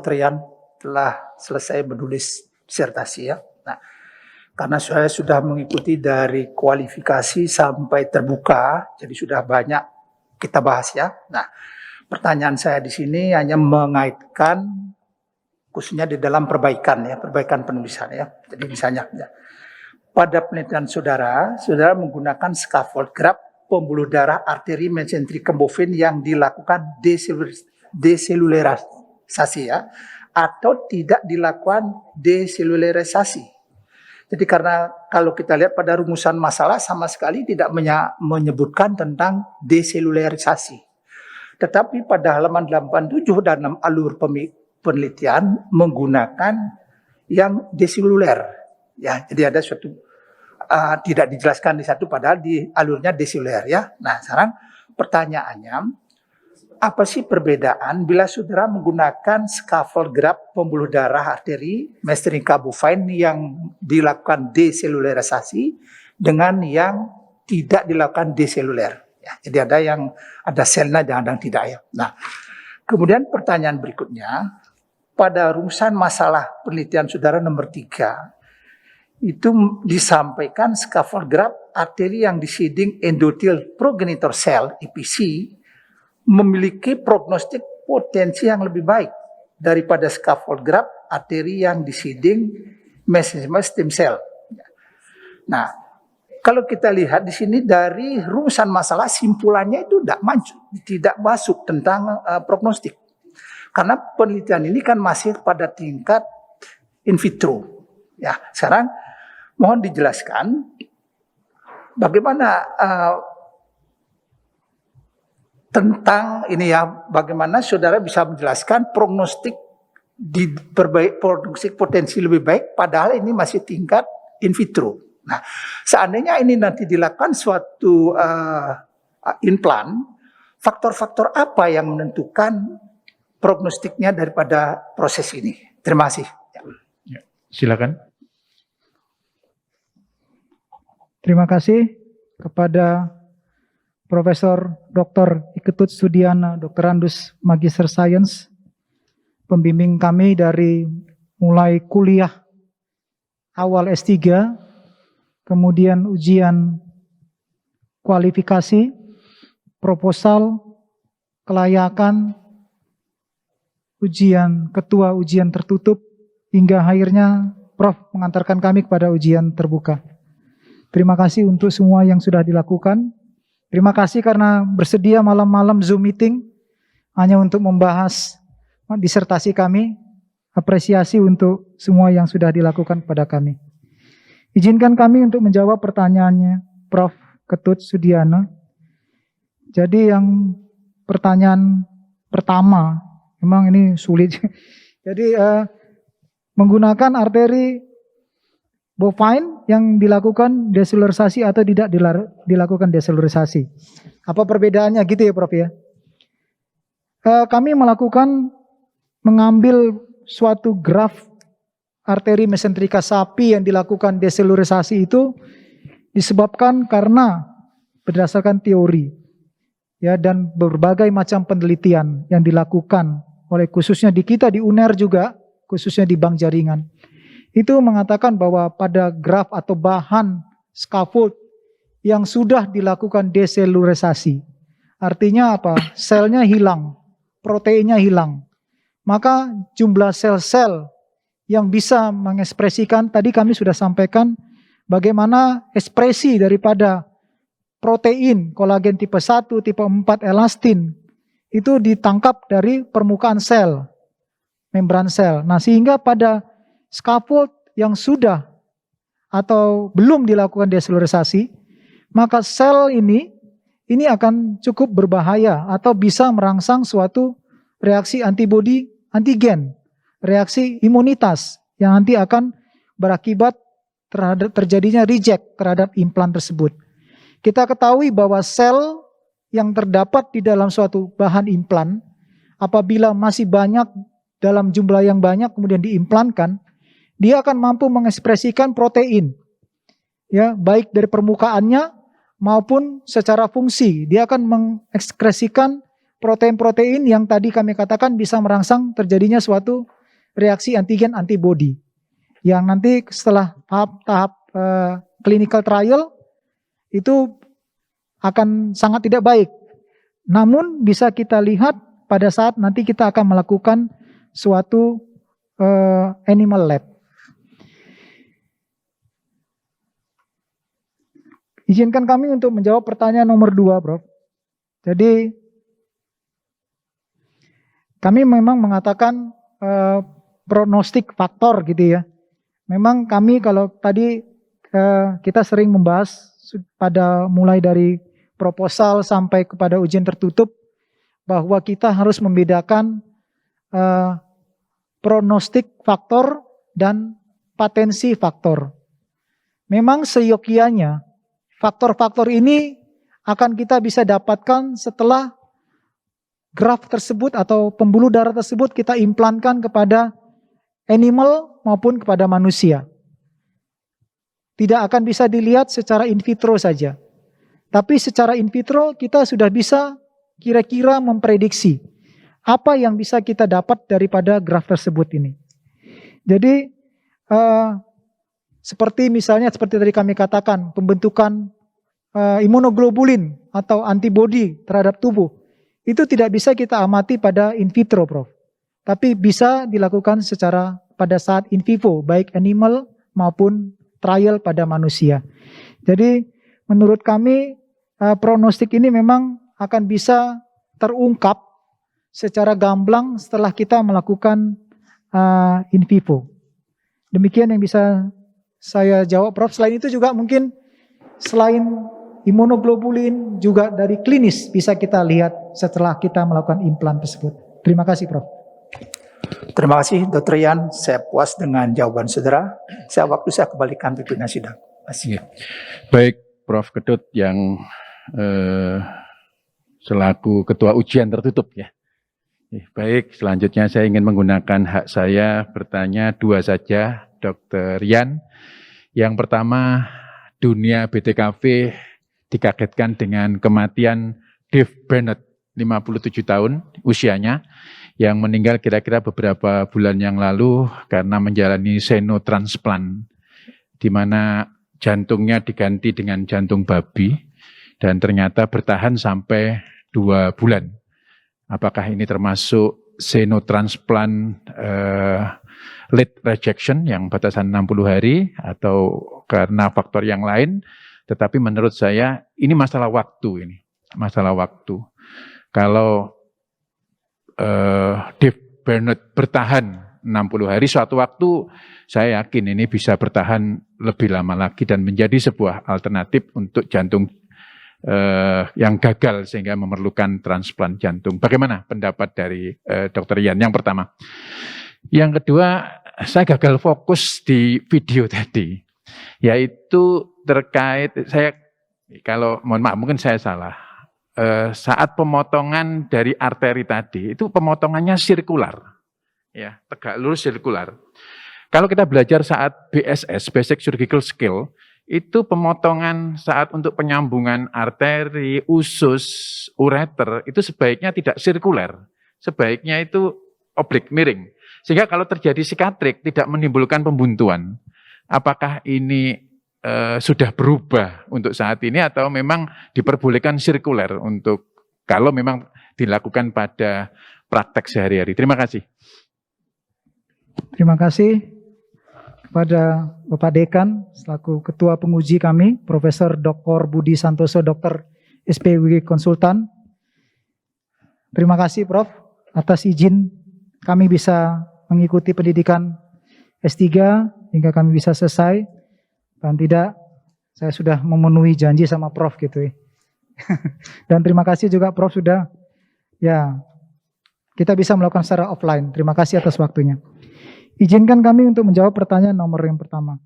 Trian telah selesai menulis disertasi ya. Nah, karena saya sudah mengikuti dari kualifikasi sampai terbuka, jadi sudah banyak kita bahas ya. Nah, pertanyaan saya di sini hanya mengaitkan khususnya di dalam perbaikan ya, perbaikan penulisan ya. Jadi misalnya ya, pada penelitian saudara menggunakan scaffold graft pembuluh darah arteri mesenterikum bovin yang dilakukan deselulerisasi ya, atau tidak dilakukan deselularisasi. Jadi karena kalau kita lihat pada rumusan masalah sama sekali tidak menyebutkan tentang deselularisasi. Tetapi pada halaman 87 dan 6 alur penelitian menggunakan yang deseluler. Ya, jadi ada suatu tidak dijelaskan di satu padahal di alurnya deseluler ya. Nah, sekarang pertanyaannya, apa sih perbedaan bila saudara menggunakan scaffold graft pembuluh darah arteri mesenterikum bovin yang dilakukan deselularisasi dengan yang tidak dilakukan deseluler? Ya, jadi ada yang ada selnya dan ada yang tidak ya. Nah, kemudian pertanyaan berikutnya, pada rumusan masalah penelitian saudara nomor 3 itu disampaikan scaffold graft arteri yang disiding endothelial progenitor cell (EPC) memiliki prognostik potensi yang lebih baik daripada scaffold graft arteri yang disiding mesenchymal stem cell. Nah, kalau kita lihat di sini dari rumusan masalah simpulannya itu tidak masuk tentang prognostik. Karena penelitian ini kan masih pada tingkat in vitro. Ya, sekarang mohon dijelaskan bagaimana tentang ini ya, bagaimana saudara bisa menjelaskan prognostik prognostik potensi lebih baik padahal ini masih tingkat in vitro. Nah, seandainya ini nanti dilakukan suatu implant, faktor-faktor apa yang menentukan prognostiknya daripada proses ini? Terima kasih. Ya, silakan. Terima kasih kepada Profesor Dr. Iketut Sudiana, Doktorandus Magister Sains, pembimbing kami dari mulai kuliah awal S3, kemudian ujian kualifikasi, proposal, kelayakan, ketua ujian tertutup, hingga akhirnya Prof mengantarkan kami kepada ujian terbuka. Terima kasih untuk semua yang sudah dilakukan. Terima kasih karena bersedia malam-malam Zoom meeting hanya untuk membahas disertasi kami. Apresiasi untuk semua yang sudah dilakukan kepada kami. Izinkan kami untuk menjawab pertanyaannya Prof. Ketut Sudiana. Jadi yang pertanyaan pertama, memang ini sulit. Jadi menggunakan arteri bovine yang dilakukan deselularisasi atau tidak dilakukan deselularisasi. Apa perbedaannya gitu ya Prof ya? Kami mengambil suatu graf arteri mesenterika sapi yang dilakukan deselularisasi itu disebabkan karena berdasarkan teori ya dan berbagai macam penelitian yang dilakukan oleh khususnya di kita di UNER juga, khususnya di bank jaringan. Itu mengatakan bahwa pada graf atau bahan scaffold yang sudah dilakukan deselularisasi, artinya apa? Selnya hilang, proteinnya hilang. Maka jumlah sel-sel yang bisa mengekspresikan, tadi kami sudah sampaikan bagaimana ekspresi daripada protein kolagen tipe 1, tipe 4 elastin, itu ditangkap dari permukaan sel, membran sel. Nah, sehingga pada scaffold yang sudah atau belum dilakukan deselularisasi, maka sel ini akan cukup berbahaya atau bisa merangsang suatu reaksi antibodi antigen, reaksi imunitas yang nanti akan berakibat terhadap terjadinya reject terhadap implan tersebut. Kita ketahui bahwa sel yang terdapat di dalam suatu bahan implan apabila masih banyak dalam jumlah yang banyak kemudian diimplankan, dia akan mampu mengekspresikan protein, ya baik dari permukaannya maupun secara fungsi. Dia akan mengekspresikan protein-protein yang tadi kami katakan bisa merangsang terjadinya suatu reaksi antigen antibody yang nanti setelah tahap clinical trial itu akan sangat tidak baik. Namun bisa kita lihat pada saat nanti kita akan melakukan suatu animal lab. Izinkan kami untuk menjawab pertanyaan nomor 2, Prof. Jadi kami memang mengatakan prognostik faktor gitu ya. Memang kami kalau tadi kita sering membahas pada mulai dari proposal sampai kepada ujian tertutup bahwa kita harus membedakan prognostik faktor dan patensi faktor. Memang seyogianya faktor-faktor ini akan kita bisa dapatkan setelah graf tersebut atau pembuluh darah tersebut kita implankan kepada animal maupun kepada manusia. Tidak akan bisa dilihat secara in vitro saja. Tapi secara in vitro kita sudah bisa kira-kira memprediksi apa yang bisa kita dapat daripada graf tersebut ini. Jadi seperti tadi kami katakan pembentukan imunoglobulin atau antibodi terhadap tubuh itu tidak bisa kita amati pada in vitro, Prof. Tapi bisa dilakukan secara pada saat in vivo, baik animal maupun trial pada manusia. Jadi menurut kami prognostik ini memang akan bisa terungkap secara gamblang setelah kita melakukan in vivo. Demikian yang bisa saya jawab, Prof. Selain itu juga mungkin selain imunoglobulin juga dari klinis bisa kita lihat setelah kita melakukan implan tersebut. Terima kasih, Prof. Terima kasih, Dr. Yan. Saya puas dengan jawaban saudara. Waktu saya kembalikan pimpinan sidang. Terima kasih. Baik, Prof. Ketut yang selaku ketua ujian tertutup ya. Baik, selanjutnya saya ingin menggunakan hak saya bertanya 2 saja, Dr. Yan. Yang pertama, dunia BTKV dikagetkan dengan kematian Dave Bennett, 57 tahun usianya, yang meninggal kira-kira beberapa bulan yang lalu karena menjalani senotransplant, di mana jantungnya diganti dengan jantung babi, dan ternyata bertahan sampai 2 bulan. Apakah ini termasuk senotransplant late rejection yang batasan 60 hari atau karena faktor yang lain? Tetapi menurut saya ini masalah waktu ini, masalah waktu. Kalau Dave Bennett bertahan 60 hari, suatu waktu saya yakin ini bisa bertahan lebih lama lagi dan menjadi sebuah alternatif untuk jantung yang gagal sehingga memerlukan transplant jantung. Bagaimana pendapat dari Dr. Yan? Yang pertama. Yang kedua, saya gagal fokus di video tadi, yaitu terkait mohon maaf mungkin saya salah. Saat pemotongan dari arteri tadi itu pemotongannya sirkular, ya, tegak lurus sirkular. Kalau kita belajar saat BSS, Basic Surgical Skill, itu pemotongan saat untuk penyambungan arteri, usus, ureter, itu sebaiknya tidak sirkuler. Sebaiknya itu oblik, miring. Sehingga kalau terjadi sikatrik, tidak menimbulkan pembuntuan. Apakah ini sudah berubah untuk saat ini atau memang diperbolehkan sirkuler untuk kalau memang dilakukan pada praktek sehari-hari? Terima kasih. Terima kasih kepada Bapak Dekan selaku Ketua Penguji kami, Profesor Dr. Budi Santoso, Dr. SPWG Konsultan. Terima kasih, Prof, atas izin kami bisa mengikuti pendidikan S3 hingga kami bisa selesai. Dan tidak, saya sudah memenuhi janji sama Prof gitu ya. Dan terima kasih juga Prof sudah, ya, kita bisa melakukan secara offline. Terima kasih atas waktunya. Izinkan kami untuk menjawab pertanyaan nomor yang pertama.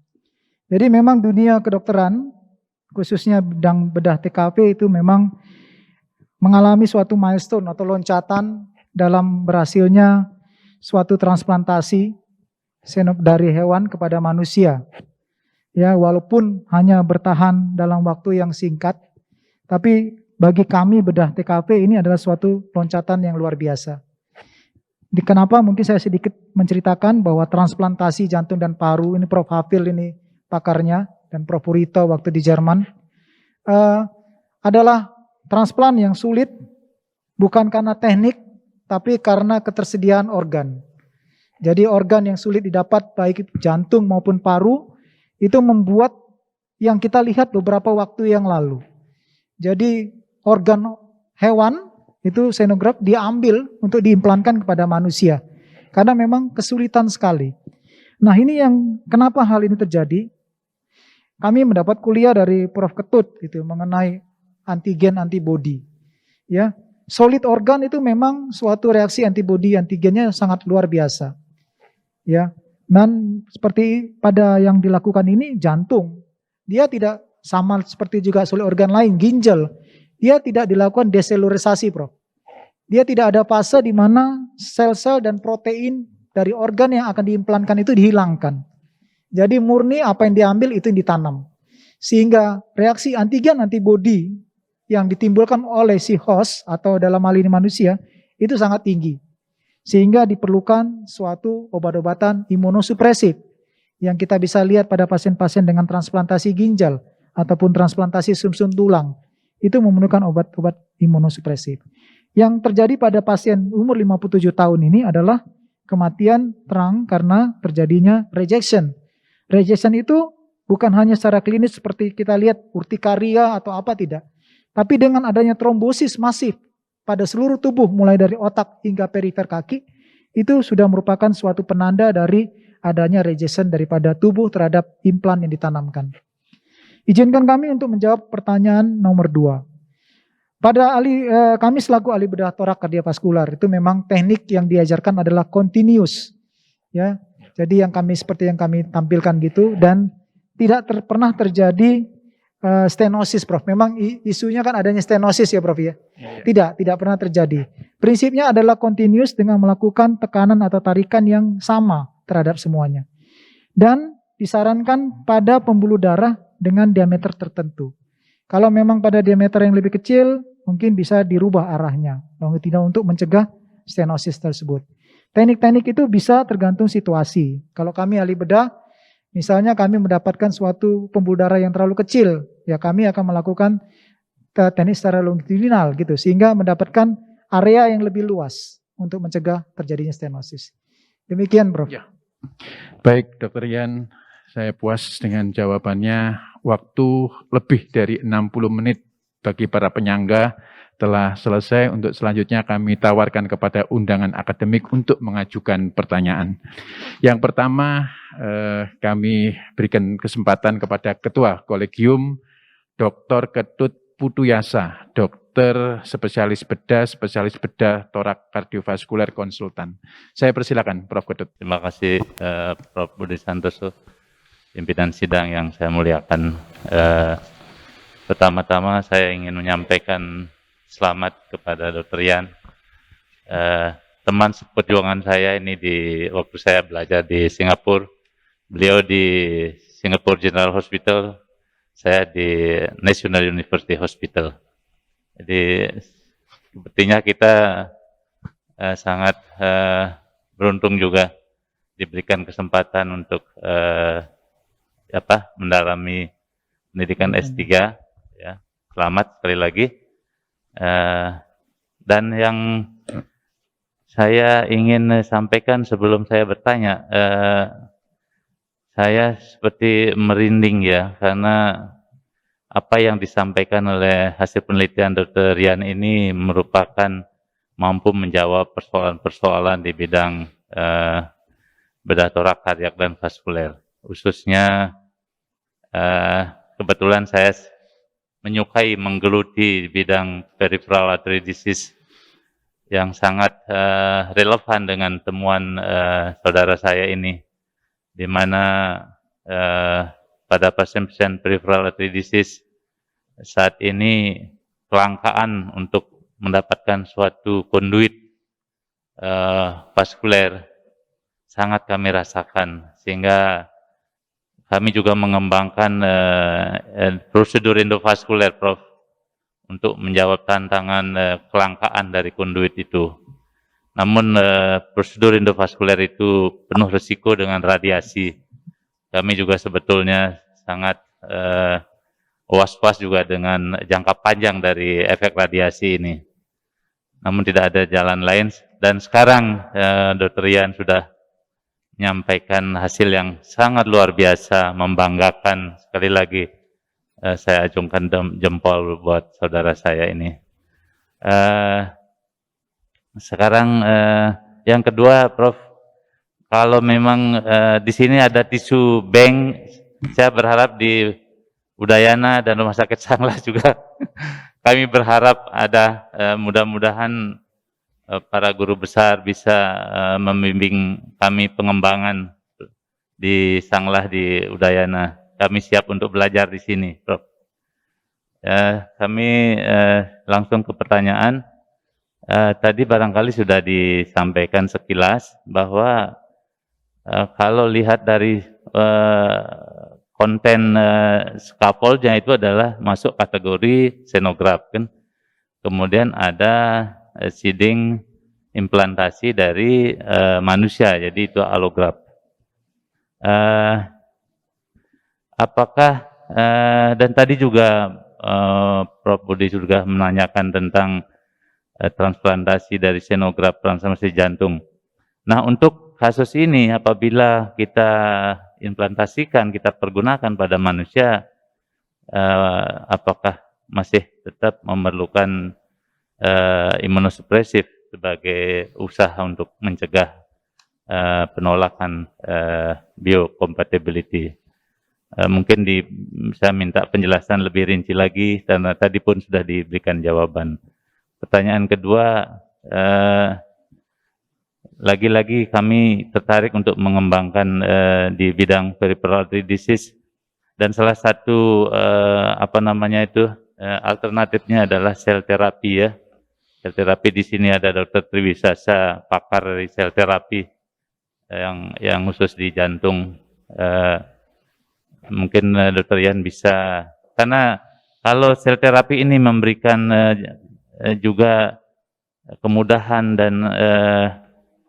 Jadi memang dunia kedokteran, khususnya bidang bedah TKP itu memang mengalami suatu milestone atau loncatan dalam berhasilnya suatu transplantasi dari hewan kepada manusia. Ya, walaupun hanya bertahan dalam waktu yang singkat, tapi bagi kami bedah TKP ini adalah suatu loncatan yang luar biasa. Kenapa? Mungkin saya sedikit menceritakan bahwa transplantasi jantung dan paru, ini Prof. Hafil ini pakarnya, dan Prof. Purito waktu di Jerman, adalah transplant yang sulit, bukan karena teknik, tapi karena ketersediaan organ. Jadi organ yang sulit didapat, baik jantung maupun paru, itu membuat yang kita lihat beberapa waktu yang lalu. Jadi organ hewan, itu xenograf diambil untuk diimplankan kepada manusia. Karena memang kesulitan sekali. Nah ini yang kenapa hal ini terjadi. Kami mendapat kuliah dari Prof. Ketut gitu, mengenai antigen antibody. Ya, solid organ itu memang suatu reaksi antibody antigennya sangat luar biasa. Ya, dan seperti pada yang dilakukan ini jantung, dia tidak sama seperti juga solid organ lain, ginjal. Dia tidak dilakukan deselurisasi, Prof. Dia tidak ada fase di mana sel-sel dan protein dari organ yang akan diimplankan itu dihilangkan. Jadi murni apa yang diambil itu yang ditanam. Sehingga reaksi antigen antibody yang ditimbulkan oleh si host atau dalam hal ini manusia itu sangat tinggi. Sehingga diperlukan suatu obat-obatan imunosupresif yang kita bisa lihat pada pasien-pasien dengan transplantasi ginjal ataupun transplantasi sumsum tulang. Itu memerlukan obat-obat imunosupresif. Yang terjadi pada pasien umur 57 tahun ini adalah kematian terang karena terjadinya rejection. Rejection itu bukan hanya secara klinis seperti kita lihat urtikaria atau apa, tidak. Tapi dengan adanya trombosis masif pada seluruh tubuh mulai dari otak hingga perifer kaki, itu sudah merupakan suatu penanda dari adanya rejection daripada tubuh terhadap implan yang ditanamkan. Izinkan kami untuk menjawab pertanyaan nomor 2. Pada kami selaku ahli bedah torak kardiovaskular, itu memang teknik yang diajarkan adalah continuous. Ya, jadi seperti yang kami tampilkan gitu, dan tidak pernah terjadi stenosis, Prof. Memang isunya kan adanya stenosis ya, Prof. Ya. Tidak pernah terjadi. Prinsipnya adalah continuous dengan melakukan tekanan atau tarikan yang sama terhadap semuanya. Dan disarankan pada pembuluh darah dengan diameter tertentu. Kalau memang pada diameter yang lebih kecil, mungkin bisa dirubah arahnya longitudinal untuk mencegah stenosis tersebut. Teknik-teknik itu bisa tergantung situasi. Kalau kami ahli bedah, misalnya kami mendapatkan suatu pembuluh darah yang terlalu kecil, ya kami akan melakukan teknik secara longitudinal gitu, sehingga mendapatkan area yang lebih luas untuk mencegah terjadinya stenosis. Demikian, Prof. Ya. Baik, Dr. Yan, saya puas dengan jawabannya. Waktu lebih dari 60 menit bagi para penyangga telah selesai. Untuk selanjutnya kami tawarkan kepada undangan akademik untuk mengajukan pertanyaan. Yang pertama, kami berikan kesempatan kepada Ketua Kolegium, Dr. Ketut Putuyasa, dokter spesialis bedah torak kardiovaskuler konsultan. Saya persilakan, Prof. Ketut. Terima kasih, Prof. Budi Santoso, pimpinan sidang yang saya muliakan. Pertama-tama saya ingin menyampaikan selamat kepada Dr. Yan, teman seperjuangan saya ini waktu saya belajar di Singapura. Beliau di Singapore General Hospital, saya di National University Hospital. Jadi sepertinya kita sangat beruntung juga diberikan kesempatan untuk mendalami pendidikan S3. Ya, selamat sekali lagi. Dan yang saya ingin sampaikan sebelum saya bertanya, saya seperti merinding ya, karena apa yang disampaikan oleh hasil penelitian Dr. Yan ini merupakan mampu menjawab persoalan-persoalan di bidang bedah torak, kardiak, dan vaskuler. Khususnya kebetulan saya menyukai menggeluti bidang peripheral artery disease yang sangat relevan dengan temuan saudara saya ini, di mana pada pasien-pasien peripheral artery disease saat ini kelangkaan untuk mendapatkan suatu konduit vaskuler sangat kami rasakan, sehingga kami juga mengembangkan prosedur endovaskuler, Prof, untuk menjawab tantangan kelangkaan dari konduit itu. Namun prosedur endovaskuler itu penuh risiko dengan radiasi. Kami juga sebetulnya sangat was-was juga dengan jangka panjang dari efek radiasi ini. Namun tidak ada jalan lain, dan sekarang Dr. Rian sudah menyampaikan hasil yang sangat luar biasa, membanggakan. Sekali lagi saya acungkan jempol buat saudara saya ini. Sekarang yang kedua, Prof, kalau memang di sini ada tisu bank, saya berharap di Udayana dan Rumah Sakit Sanglah juga kami berharap ada, mudah-mudahan para guru besar bisa membimbing kami pengembangan di Sanglah di Udayana. Kami siap untuk belajar di sini, Prof. Kami langsung ke pertanyaan. Tadi barangkali sudah disampaikan sekilas bahwa kalau lihat dari konten scaffoldnya itu adalah masuk kategori xenograf, kan. Kemudian ada seeding implantasi dari manusia, jadi itu alograf. Apakah dan tadi juga Prof. Budi sudah menanyakan tentang transplantasi dari xenograf transplantasi jantung. Nah, untuk kasus ini apabila kita implantasikan, kita pergunakan pada manusia, apakah masih tetap memerlukan imunosupresif sebagai usaha untuk mencegah penolakan biocompatibility? Mungkin saya minta penjelasan lebih rinci lagi, karena tadi pun sudah diberikan jawaban. Pertanyaan kedua, lagi-lagi kami tertarik untuk mengembangkan di bidang peripheral artery disease, dan salah satu alternatifnya adalah sel terapi, ya. Sel terapi di sini ada Dr. Triwisasa, pakar dari sel terapi yang khusus di jantung. Mungkin Dr. Rian bisa, karena kalau sel terapi ini memberikan juga kemudahan dan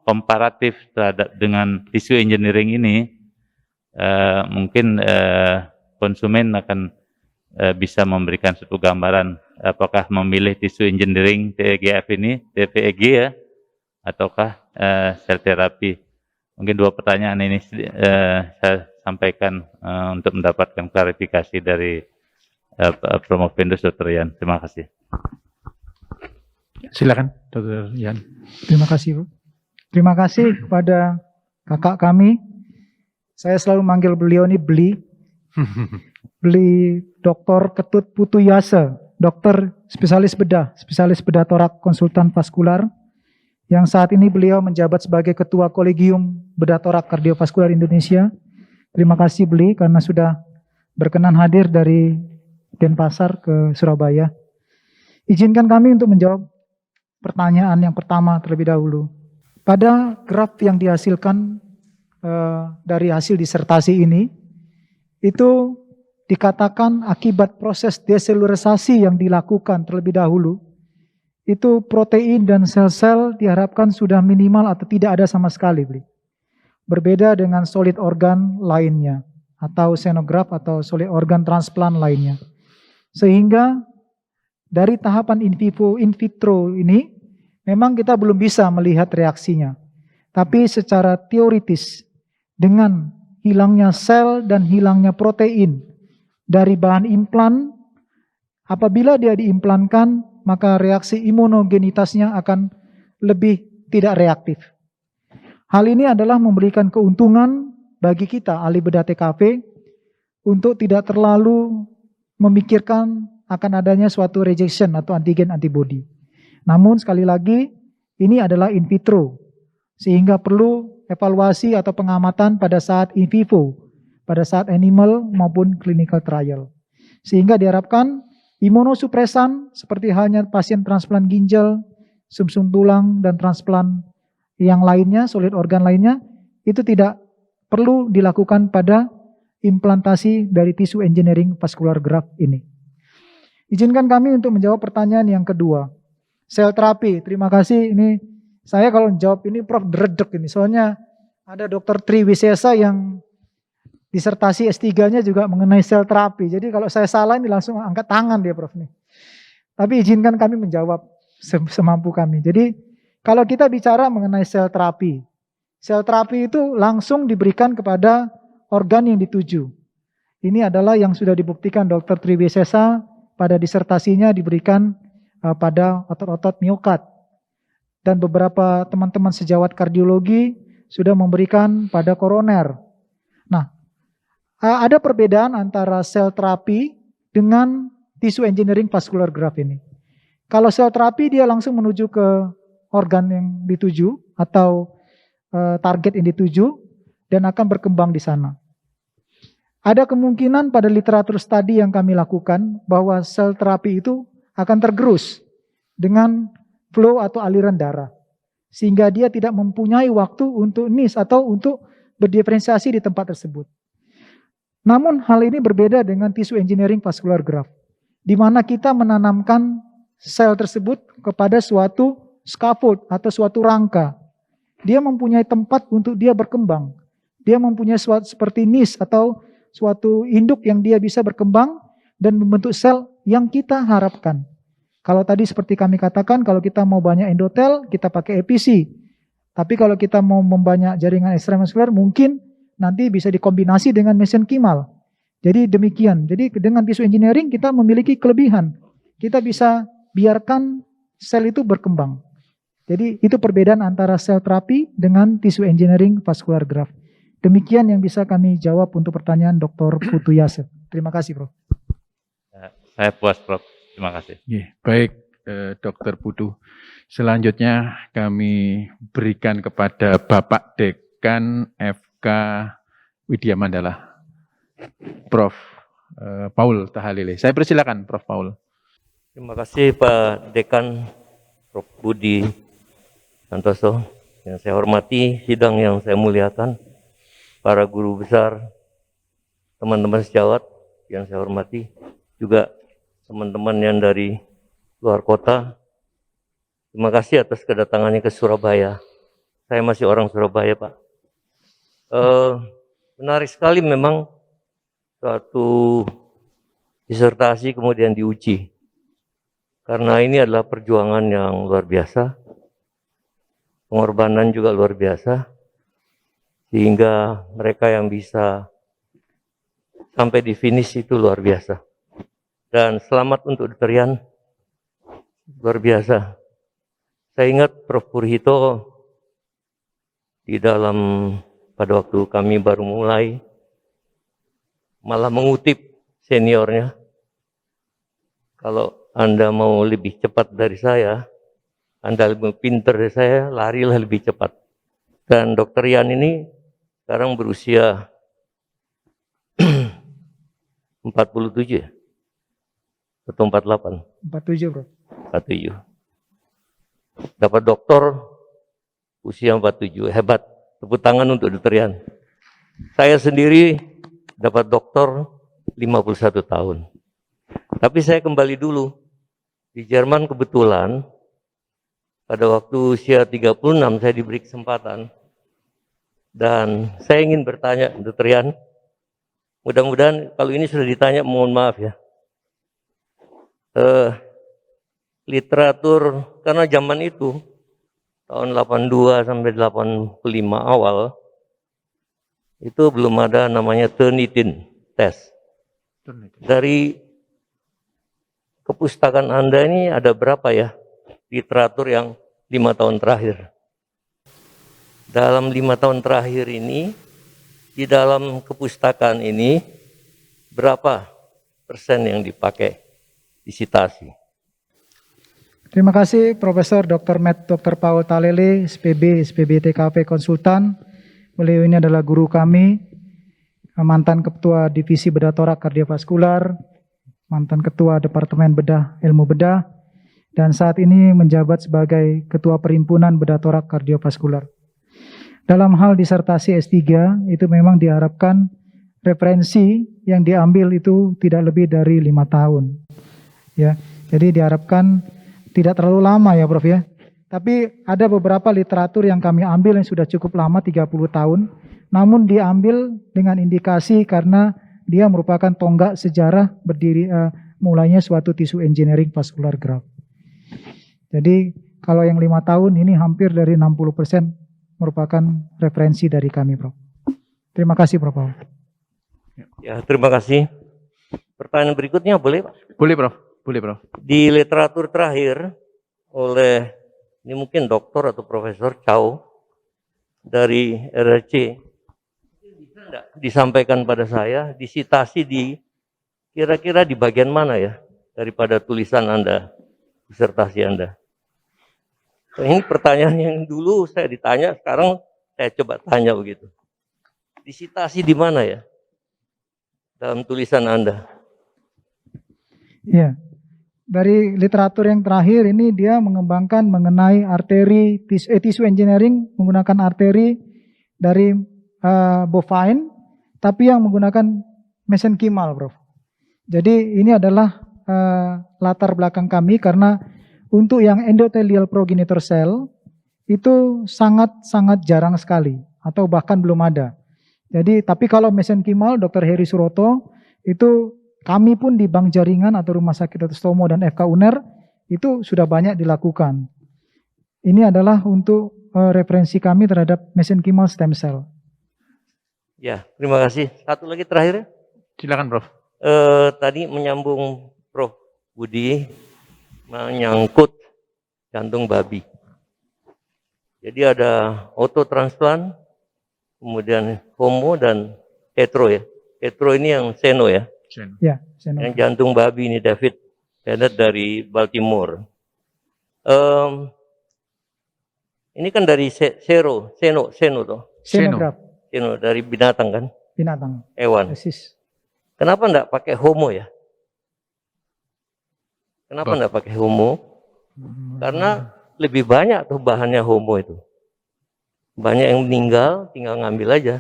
komparatif terhadap dengan tissue engineering ini, mungkin konsumen akan bisa memberikan suatu gambaran apakah memilih tissue engineering TEGF ini, TVEG ya, ataukah sel terapi. Mungkin dua pertanyaan ini saya sampaikan untuk mendapatkan klarifikasi dari Promovendus Dr. Rian. Terima kasih. Silakan, Dr. Rian. Terima kasih, Bu. Terima kasih kepada kakak kami. Saya selalu manggil beliau ini Beli. Beli Dr. Ketut Putu Yasa, dokter spesialis bedah torak konsultan vaskular, yang saat ini beliau menjabat sebagai Ketua Kolegium Bedah Torak Kardiovaskular Indonesia. Terima kasih Beli karena sudah berkenan hadir dari Denpasar ke Surabaya. Izinkan kami untuk menjawab pertanyaan yang pertama terlebih dahulu. Pada graf yang dihasilkan dari hasil disertasi ini, itu dikatakan akibat proses deselurisasi yang dilakukan terlebih dahulu, itu protein dan sel-sel diharapkan sudah minimal atau tidak ada sama sekali. Berbeda dengan solid organ lainnya, atau xenograf atau solid organ transplant lainnya. Sehingga dari tahapan in vivo, in vitro ini, memang kita belum bisa melihat reaksinya. Tapi secara teoritis, dengan hilangnya sel dan hilangnya protein dari bahan implan, apabila dia diimplankan, maka reaksi imunogenitasnya akan lebih tidak reaktif. Hal ini adalah memberikan keuntungan bagi kita, ahli bedah TKV, untuk tidak terlalu memikirkan akan adanya suatu rejection atau antigen antibody. Namun sekali lagi, ini adalah in vitro, sehingga perlu evaluasi atau pengamatan pada saat in vivo, pada saat animal maupun clinical trial. Sehingga diharapkan imunosupresan seperti halnya pasien transplant ginjal, sumsum tulang, dan transplant yang lainnya, solid organ lainnya, itu tidak perlu dilakukan pada implantasi dari tissue engineering vascular graft ini. Izinkan kami untuk menjawab pertanyaan yang kedua. Sel terapi, terima kasih. Ini saya kalau jawab ini Prof deredek ini. Soalnya ada Dr. Tri Wisesa yang disertasi S3-nya juga mengenai sel terapi. Jadi kalau saya salah ini langsung angkat tangan dia Prof nih. Tapi izinkan kami menjawab semampu kami. Jadi kalau kita bicara mengenai sel terapi itu langsung diberikan kepada organ yang dituju. Ini adalah yang sudah dibuktikan Dr. Tri Wisesa pada disertasinya diberikan pada otot-otot miokard. Dan beberapa teman-teman sejawat kardiologi sudah memberikan pada koroner. Nah, ada perbedaan antara sel terapi dengan tissue engineering vascular graft ini. Kalau sel terapi dia langsung menuju ke organ yang dituju atau target yang dituju dan akan berkembang di sana. Ada kemungkinan pada literatur studi yang kami lakukan bahwa sel terapi itu akan tergerus dengan flow atau aliran darah. Sehingga dia tidak mempunyai waktu untuk nis atau untuk berdiferensiasi di tempat tersebut. Namun hal ini berbeda dengan tissue engineering vascular graft, di mana kita menanamkan sel tersebut kepada suatu scaffold atau suatu rangka. Dia mempunyai tempat untuk dia berkembang. Dia mempunyai suatu seperti nis atau suatu induk yang dia bisa berkembang dan membentuk sel yang kita harapkan. Kalau tadi seperti kami katakan, kalau kita mau banyak endotel, kita pakai EPC. Tapi kalau kita mau membanyak jaringan ekstravaskular, mungkin nanti bisa dikombinasi dengan mesenkimal. Jadi demikian. Jadi dengan tissue engineering kita memiliki kelebihan. Kita bisa biarkan sel itu berkembang. Jadi itu perbedaan antara sel terapi dengan tissue engineering vascular graft. Demikian yang bisa kami jawab untuk pertanyaan Dr. Putu Yasef. Terima kasih, Prof. Saya puas, Prof. Terima kasih. Baik, Dr. Putu. Selanjutnya kami berikan kepada Bapak Dekan FK Widya Mandala, Prof. Paul Tahalili. Saya persilakan, Prof. Paul. Terima kasih Pak Dekan, Prof. Budi Santoso. Yang saya hormati, sidang yang saya muliakan, para guru besar, teman-teman sejawat yang saya hormati, juga teman-teman yang dari luar kota. Terima kasih atas kedatangannya ke Surabaya. Saya masih orang Surabaya, Pak. Menarik sekali memang suatu disertasi kemudian diuji. Karena ini adalah perjuangan yang luar biasa. Pengorbanan juga luar biasa. Sehingga mereka yang bisa sampai di finish itu luar biasa. Dan selamat untuk Dr. Rian. Luar biasa. Saya ingat Prof. Purhito di dalam pada waktu kami baru mulai malah mengutip seniornya. Kalau Anda mau lebih cepat dari saya, Anda lebih pintar dari saya, larilah lebih cepat. Dan Dr. Rian ini sekarang berusia 47 ya? Atau 48? 47, Bro. 47. Dapat doktor usia 47, hebat. Tepuk tangan untuk Dr. Rian. Saya sendiri dapat doktor 51 tahun. Tapi saya kembali dulu. Di Jerman kebetulan, pada waktu usia 36 saya diberi kesempatan. Dan saya ingin bertanya, Dr. Rian, mudah-mudahan kalau ini sudah ditanya, mohon maaf ya. Literatur, karena zaman itu, tahun 82 sampai 85 awal, itu belum ada namanya Turnitin test. Dari kepustakaan Anda ini ada berapa ya literatur yang 5 tahun terakhir? Dalam 5 tahun terakhir ini, di dalam kepustakaan ini, berapa persen yang dipakai, disitasi? Terima kasih Profesor Dr. Med Dr. Paul Talele, SPB TKP Konsultan. Beliau ini adalah guru kami, mantan Ketua Divisi Bedah Torak Kardiovaskular, mantan Ketua Departemen Bedah Ilmu Bedah, dan saat ini menjabat sebagai Ketua Perhimpunan Bedah Torak Kardiovaskular. Dalam hal disertasi S3, itu memang diharapkan referensi yang diambil itu tidak lebih dari 5 tahun. Ya, jadi diharapkan tidak terlalu lama ya Prof ya. Tapi ada beberapa literatur yang kami ambil yang sudah cukup lama 30 tahun, namun diambil dengan indikasi karena dia merupakan tonggak sejarah berdiri mulainya suatu tisu engineering vascular graft. Jadi kalau yang 5 tahun ini hampir dari 60% merupakan referensi dari kami Prof. Terima kasih Prof. Paul. Ya, terima kasih. Pertanyaan berikutnya boleh, Pak? Boleh Prof, boleh Prof. Di literatur terakhir oleh, ini mungkin doktor atau profesor Chow dari RRC, bisa enggak disampaikan pada saya, disitasi di kira-kira di bagian mana ya daripada tulisan Anda, disertasi Anda? Ini pertanyaan yang dulu saya ditanya, sekarang saya coba tanya begitu. Disitasi di mana ya dalam tulisan Anda? Ya, dari literatur yang terakhir ini dia mengembangkan mengenai arteri tisu engineering menggunakan arteri dari bovine, tapi yang menggunakan mesenchymal, Prof. Jadi ini adalah latar belakang kami karena untuk yang endothelial progenitor cell itu sangat jarang sekali atau bahkan belum ada. Jadi tapi kalau mesenchymal Dr. Heri Suroto itu kami pun di Bank Jaringan atau Rumah Sakit Tomo dan FK UNER itu sudah banyak dilakukan. Ini adalah untuk referensi kami terhadap mesenchymal stem cell. Ya, terima kasih. Satu lagi terakhir. Silakan Prof. Tadi menyambung Prof. Budi menyangkut jantung babi. Jadi ada autotransplant, kemudian homo dan hetero ya. Hetero ini yang seno ya. Ya, seno. Yang jantung babi ini David Bennett dari Baltimore. Ini kan dari seno toh. Xenograft, Seno dari binatang kan, binatang. hewan. Persis. Kenapa enggak pakai homo ya? Kenapa enggak pakai homo? Karena lebih banyak tuh bahannya homo itu. Banyak yang meninggal, tinggal ngambil aja.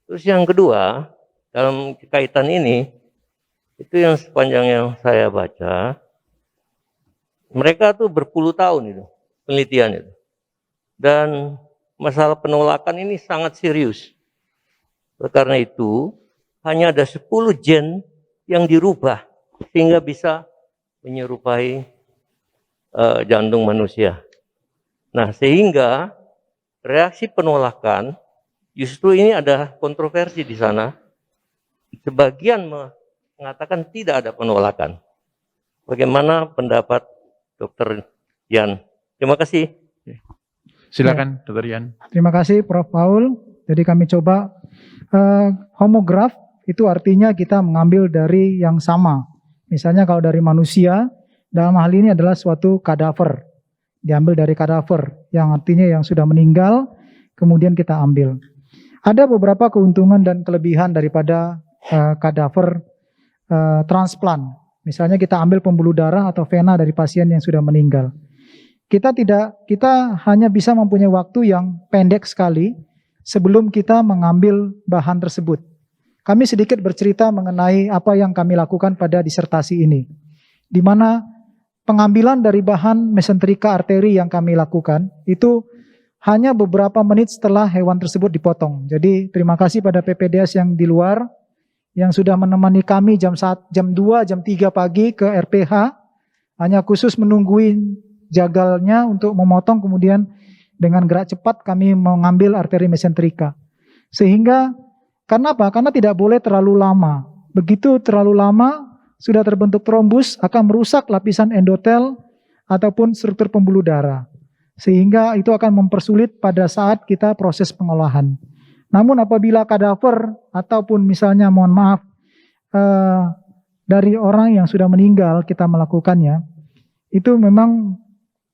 Terus yang kedua, dalam kaitan ini, itu yang sepanjang yang saya baca, mereka tuh berpuluh tahun itu, penelitian itu. Dan masalah penolakan ini sangat serius. Karena itu, hanya ada 10 gen yang dirubah, sehingga bisa menyerupai jantung manusia. Nah, sehingga reaksi penolakan, justru ini ada kontroversi di sana. Sebagian mengatakan tidak ada penolakan. Bagaimana pendapat Dr. Yan? Terima kasih. Silakan Dr. Yan. Terima kasih Prof. Paul. Jadi kami coba homograf itu artinya kita mengambil dari yang sama. Misalnya kalau dari manusia, dalam hal ini adalah suatu kadaver. Diambil dari kadaver, yang artinya yang sudah meninggal, kemudian kita ambil. Ada beberapa keuntungan dan kelebihan daripada kadaver transplant. Misalnya kita ambil pembuluh darah atau vena dari pasien yang sudah meninggal. Kita hanya bisa mempunyai waktu yang pendek sekali sebelum kita mengambil bahan tersebut. Kami sedikit bercerita mengenai apa yang kami lakukan pada disertasi ini, di mana pengambilan dari bahan mesenterika arteri yang kami lakukan itu hanya beberapa menit setelah hewan tersebut dipotong. Jadi terima kasih pada PPDS yang di luar yang sudah menemani kami jam 2, jam 3 pagi ke RPH, hanya khusus menungguin jagalnya untuk memotong, kemudian dengan gerak cepat kami mengambil arteri mesenterika. Sehingga, karena apa? Karena tidak boleh terlalu lama. Begitu terlalu lama, sudah terbentuk trombus, akan merusak lapisan endotel ataupun struktur pembuluh darah. Sehingga itu akan mempersulit pada saat kita proses pengolahan. Namun apabila kadaver ataupun misalnya mohon maaf dari orang yang sudah meninggal kita melakukannya, itu memang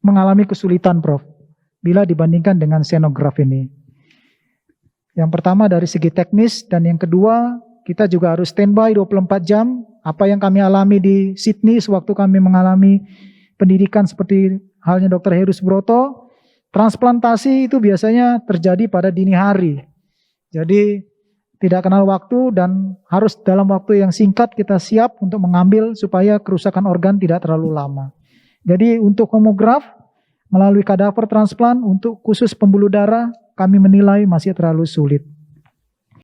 mengalami kesulitan Prof. Bila dibandingkan dengan xenograf ini. Yang pertama dari segi teknis dan yang kedua kita juga harus standby 24 jam. Apa yang kami alami di Sydney sewaktu kami mengalami pendidikan seperti halnya Dr. Heru Subroto, transplantasi itu biasanya terjadi pada dini hari. Jadi tidak kenal waktu dan harus dalam waktu yang singkat kita siap untuk mengambil supaya kerusakan organ tidak terlalu lama. Jadi untuk homograf melalui kadaver transplant untuk khusus pembuluh darah kami menilai masih terlalu sulit.